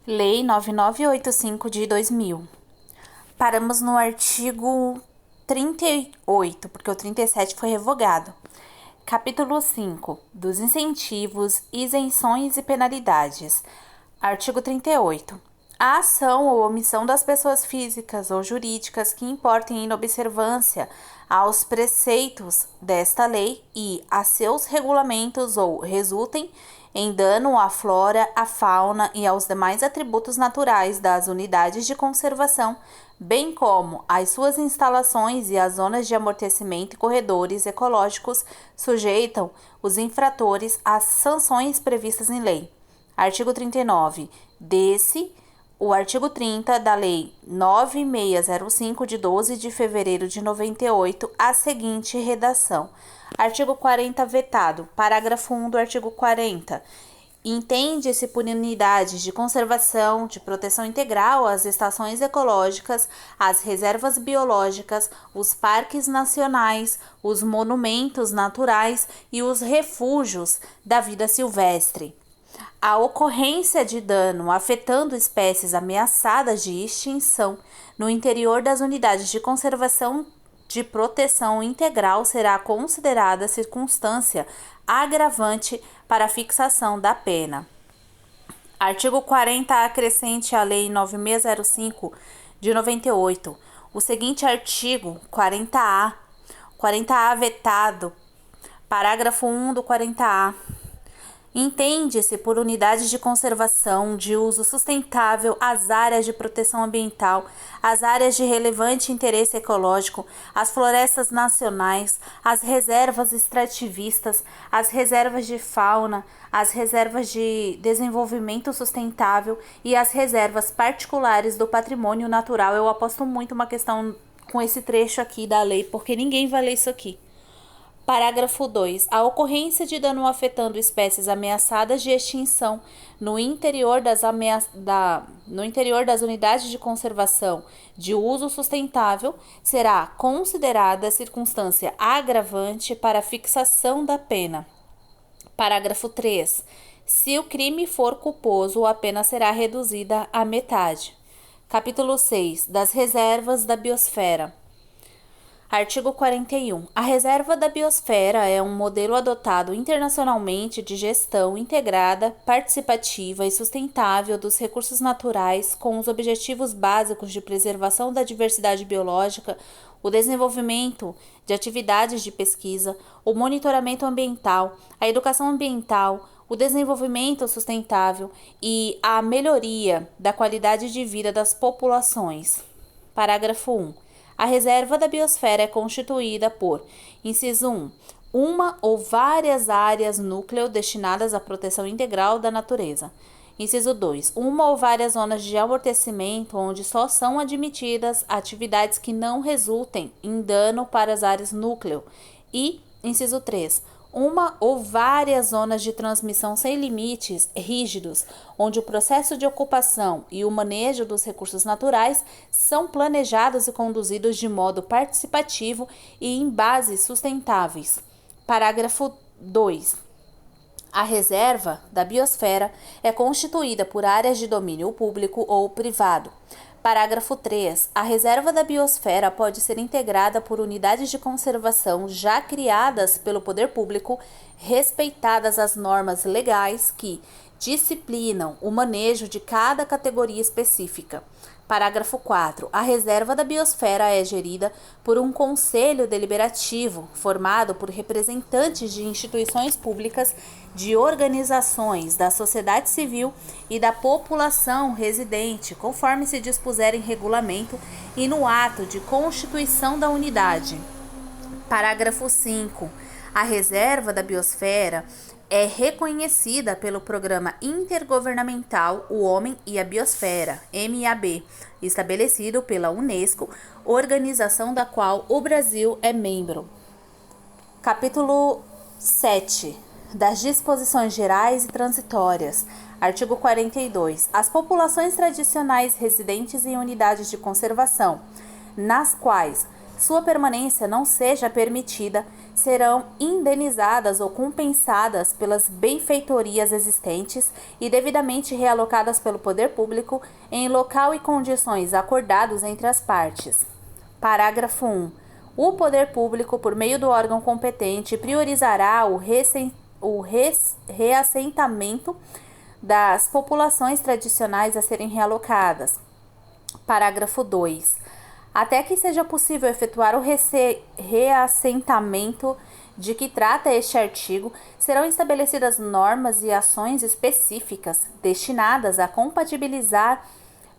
Lei 9985 de 2000. Paramos no artigo 38, porque o 37 foi revogado. Capítulo 5. Dos incentivos, isenções e penalidades. Artigo 38. A ação ou omissão das pessoas físicas ou jurídicas que importem inobservância aos preceitos desta lei e a seus regulamentos ou resultem em dano à flora, à fauna e aos demais atributos naturais das unidades de conservação, bem como às suas instalações e às zonas de amortecimento e corredores ecológicos, sujeitam os infratores às sanções previstas em lei. Artigo 39. O artigo 30 da Lei 9605, de 12 de fevereiro de 98, a seguinte redação. Artigo 40 vetado. Parágrafo 1 do artigo 40. Entende-se por unidades de conservação, de proteção integral, as estações ecológicas, as reservas biológicas, os parques nacionais, os monumentos naturais e os refúgios da vida silvestre. A ocorrência de dano afetando espécies ameaçadas de extinção no interior das unidades de conservação de proteção integral será considerada circunstância agravante para a fixação da pena. Artigo 40 acrescente à Lei 9605 de 98. O seguinte artigo 40A. 40A vetado. Parágrafo 1 do 40A. Entende-se por unidades de conservação de uso sustentável as áreas de proteção ambiental, as áreas de relevante interesse ecológico, as florestas nacionais, as reservas extrativistas, as reservas de fauna, as reservas de desenvolvimento sustentável e as reservas particulares do patrimônio natural. Eu aposto muito uma questão com esse trecho aqui da lei, porque ninguém vai ler isso aqui. Parágrafo 2. A ocorrência de dano afetando espécies ameaçadas de extinção no interior das unidades de conservação de uso sustentável será considerada circunstância agravante para a fixação da pena. Parágrafo 3. Se o crime for culposo, a pena será reduzida à metade. Capítulo 6. Das reservas da biosfera. Artigo 41. A reserva da biosfera é um modelo adotado internacionalmente de gestão integrada, participativa e sustentável dos recursos naturais com os objetivos básicos de preservação da diversidade biológica, o desenvolvimento de atividades de pesquisa, o monitoramento ambiental, a educação ambiental, o desenvolvimento sustentável e a melhoria da qualidade de vida das populações. Parágrafo 1. A reserva da biosfera é constituída por, inciso 1, uma ou várias áreas núcleo destinadas à proteção integral da natureza. Inciso 2, uma ou várias zonas de amortecimento onde só são admitidas atividades que não resultem em dano para as áreas núcleo. E, inciso 3, uma ou várias zonas de transmissão sem limites rígidos, onde o processo de ocupação e o manejo dos recursos naturais são planejados e conduzidos de modo participativo e em bases sustentáveis. Parágrafo 2. A reserva da biosfera é constituída por áreas de domínio público ou privado. Parágrafo 3. A reserva da biosfera pode ser integrada por unidades de conservação já criadas pelo poder público, respeitadas as normas legais que disciplinam o manejo de cada categoria específica. Parágrafo 4. A reserva da biosfera é gerida por um conselho deliberativo, formado por representantes de instituições públicas, de organizações da sociedade civil e da população residente, conforme se dispuser em regulamento e no ato de constituição da unidade. Parágrafo 5. A reserva da biosfera é reconhecida pelo Programa Intergovernamental O Homem e a Biosfera, MAB, estabelecido pela Unesco, organização da qual o Brasil é membro. Capítulo 7. Das disposições gerais e transitórias. Artigo 42. As populações tradicionais residentes em unidades de conservação, nas quais sua permanência não seja permitida, serão indenizadas ou compensadas pelas benfeitorias existentes e devidamente realocadas pelo poder público em local e condições acordados entre as partes. Parágrafo 1. O poder público, por meio do órgão competente, priorizará o reassentamento das populações tradicionais a serem realocadas. Parágrafo 2. Até que seja possível efetuar o reassentamento de que trata este artigo, serão estabelecidas normas e ações específicas destinadas a compatibilizar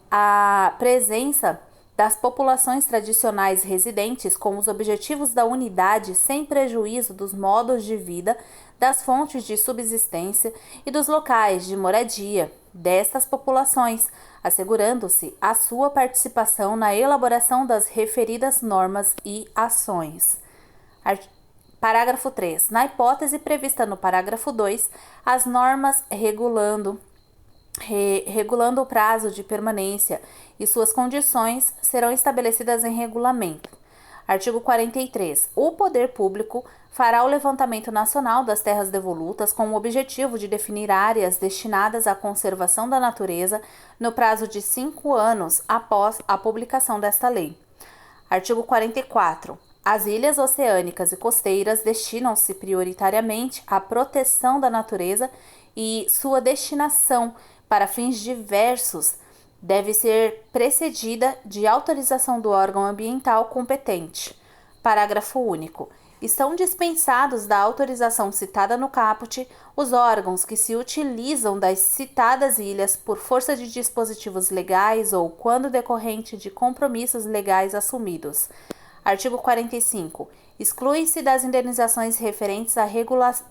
a presença das populações tradicionais residentes com os objetivos da unidade sem prejuízo dos modos de vida, das fontes de subsistência e dos locais de moradia destas populações, assegurando-se a sua participação na elaboração das referidas normas e ações. Parágrafo 3. Na hipótese prevista no parágrafo 2, as normas regulando o prazo de permanência e suas condições serão estabelecidas em regulamento. Artigo 43. O poder público fará o levantamento nacional das terras devolutas com o objetivo de definir áreas destinadas à conservação da natureza no prazo de 5 anos após a publicação desta lei. Artigo 44. As ilhas oceânicas e costeiras destinam-se prioritariamente à proteção da natureza e sua destinação para fins diversos deve ser precedida de autorização do órgão ambiental competente. Parágrafo único. Estão dispensados da autorização citada no caput os órgãos que se utilizam das citadas ilhas por força de dispositivos legais ou quando decorrente de compromissos legais assumidos. Artigo 45. Exclui-se das indenizações referentes à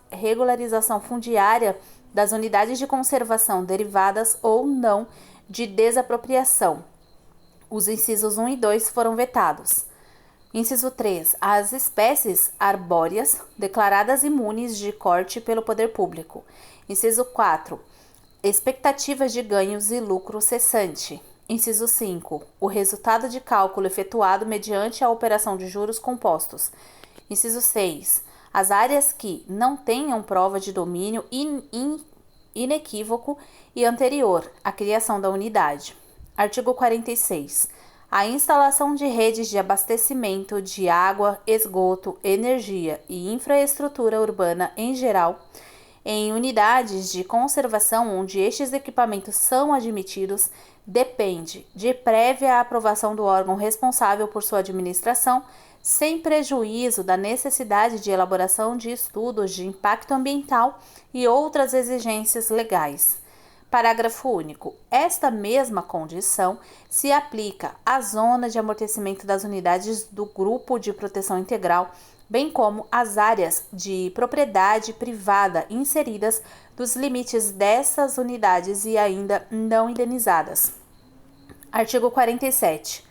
regularização fundiária das unidades de conservação derivadas ou não de desapropriação. Os incisos 1 e 2 foram vetados. Inciso 3. As espécies arbóreas declaradas imunes de corte pelo poder público. Inciso 4. Expectativas de ganhos e lucro cessante. Inciso 5. O resultado de cálculo efetuado mediante a operação de juros compostos. Inciso 6. As áreas que não tenham prova de domínio inequívoco e anterior à criação da unidade. Artigo 46. A instalação de redes de abastecimento de água, esgoto, energia e infraestrutura urbana em geral, em unidades de conservação onde estes equipamentos são admitidos, depende de prévia aprovação do órgão responsável por sua administração, sem prejuízo da necessidade de elaboração de estudos de impacto ambiental e outras exigências legais. Parágrafo único. Esta mesma condição se aplica à zona de amortecimento das unidades do Grupo de Proteção Integral, bem como às áreas de propriedade privada inseridas nos limites dessas unidades e ainda não indenizadas. Artigo 47.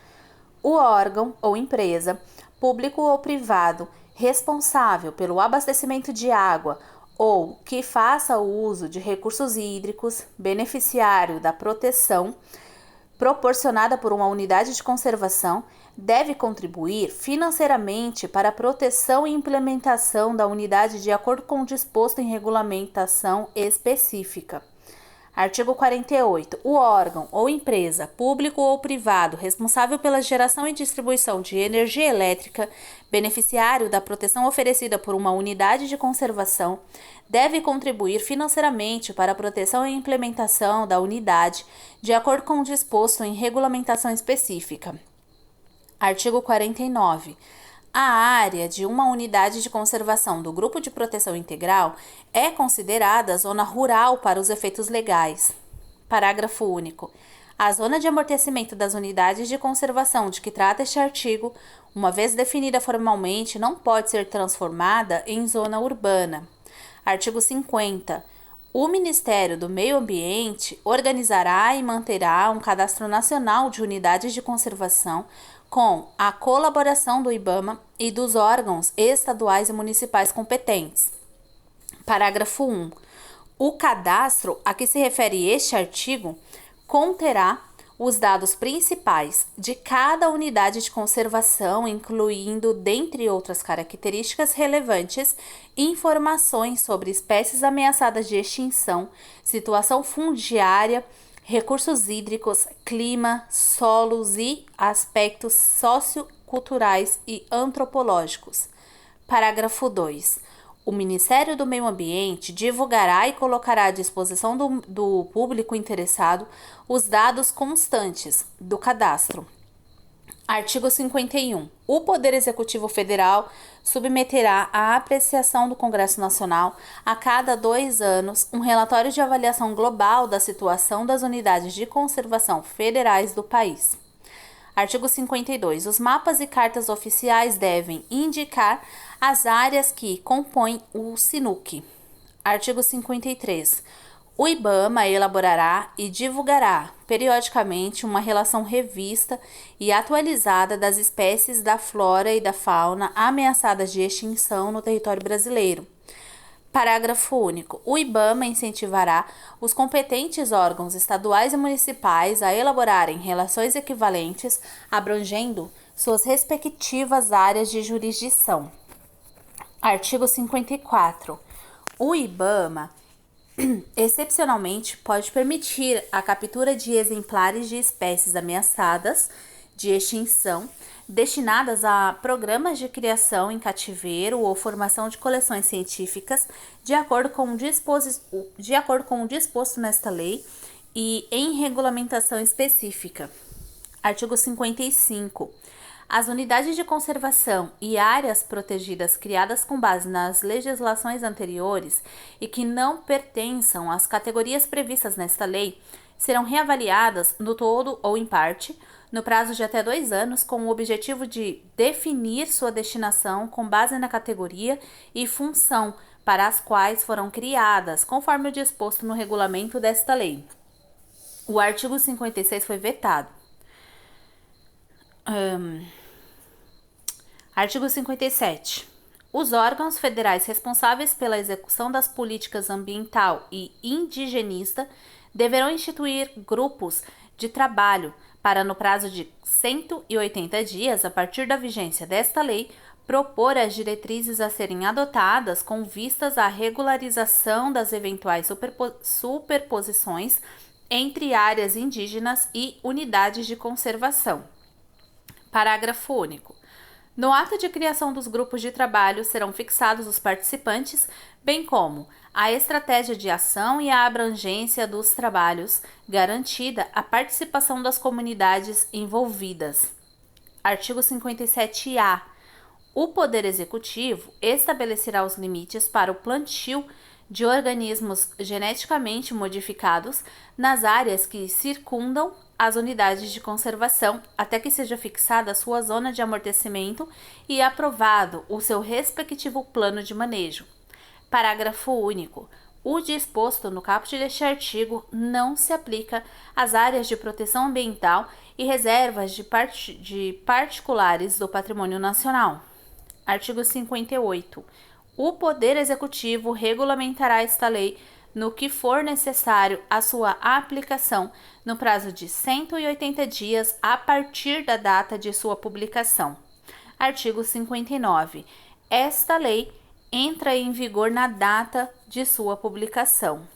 O órgão ou empresa, público ou privado, responsável pelo abastecimento de água ou que faça o uso de recursos hídricos, beneficiário da proteção proporcionada por uma unidade de conservação, deve contribuir financeiramente para a proteção e implementação da unidade de acordo com o disposto em regulamentação específica. Artigo 48. O órgão ou empresa, público ou privado, responsável pela geração e distribuição de energia elétrica, beneficiário da proteção oferecida por uma unidade de conservação, deve contribuir financeiramente para a proteção e implementação da unidade, de acordo com o disposto em regulamentação específica. Artigo 49. A área de uma unidade de conservação do Grupo de Proteção Integral é considerada zona rural para os efeitos legais. Parágrafo único. A zona de amortecimento das unidades de conservação de que trata este artigo, uma vez definida formalmente, não pode ser transformada em zona urbana. Artigo 50. O Ministério do Meio Ambiente organizará e manterá um cadastro nacional de unidades de conservação com a colaboração do IBAMA e dos órgãos estaduais e municipais competentes. Parágrafo 1. O cadastro a que se refere este artigo conterá os dados principais de cada unidade de conservação, incluindo, dentre outras características relevantes, informações sobre espécies ameaçadas de extinção, situação fundiária, recursos hídricos, clima, solos e aspectos socioculturais e antropológicos. Parágrafo 2. O Ministério do Meio Ambiente divulgará e colocará à disposição do público interessado os dados constantes do cadastro. Artigo 51. O Poder Executivo Federal submeterá à apreciação do Congresso Nacional, a cada 2 anos, um relatório de avaliação global da situação das unidades de conservação federais do país. Artigo 52. Os mapas e cartas oficiais devem indicar as áreas que compõem o SINUC. Artigo 53. O IBAMA elaborará e divulgará periodicamente uma relação revista e atualizada das espécies da flora e da fauna ameaçadas de extinção no território brasileiro. Parágrafo único. O IBAMA incentivará os competentes órgãos estaduais e municipais a elaborarem relações equivalentes, abrangendo suas respectivas áreas de jurisdição. Artigo 54. O IBAMA, excepcionalmente, pode permitir a captura de exemplares de espécies ameaçadas de extinção, destinadas a programas de criação em cativeiro ou formação de coleções científicas, de acordo com o disposto nesta lei e em regulamentação específica. Artigo 55. As unidades de conservação e áreas protegidas criadas com base nas legislações anteriores e que não pertençam às categorias previstas nesta lei serão reavaliadas no todo ou em parte, no prazo de até 2 anos, com o objetivo de definir sua destinação com base na categoria e função para as quais foram criadas, conforme o disposto no regulamento desta lei. O artigo 56 foi vetado. Artigo 57. Os órgãos federais responsáveis pela execução das políticas ambiental e indigenista deverão instituir grupos de trabalho para, no prazo de 180 dias, a partir da vigência desta lei, propor as diretrizes a serem adotadas com vistas à regularização das eventuais superposições entre áreas indígenas e unidades de conservação. Parágrafo único. No ato de criação dos grupos de trabalho serão fixados os participantes, bem como a estratégia de ação e a abrangência dos trabalhos, garantida a participação das comunidades envolvidas. Artigo 57-A. O Poder Executivo estabelecerá os limites para o plantio de organismos geneticamente modificados nas áreas que circundam as unidades de conservação, até que seja fixada a sua zona de amortecimento e aprovado o seu respectivo plano de manejo. Parágrafo único. O disposto no caput deste artigo não se aplica às áreas de proteção ambiental e reservas de particulares do patrimônio nacional. Artigo 58. O Poder Executivo regulamentará esta lei no que for necessário a sua aplicação no prazo de 180 dias a partir da data de sua publicação. Artigo 59. Esta lei entra em vigor na data de sua publicação.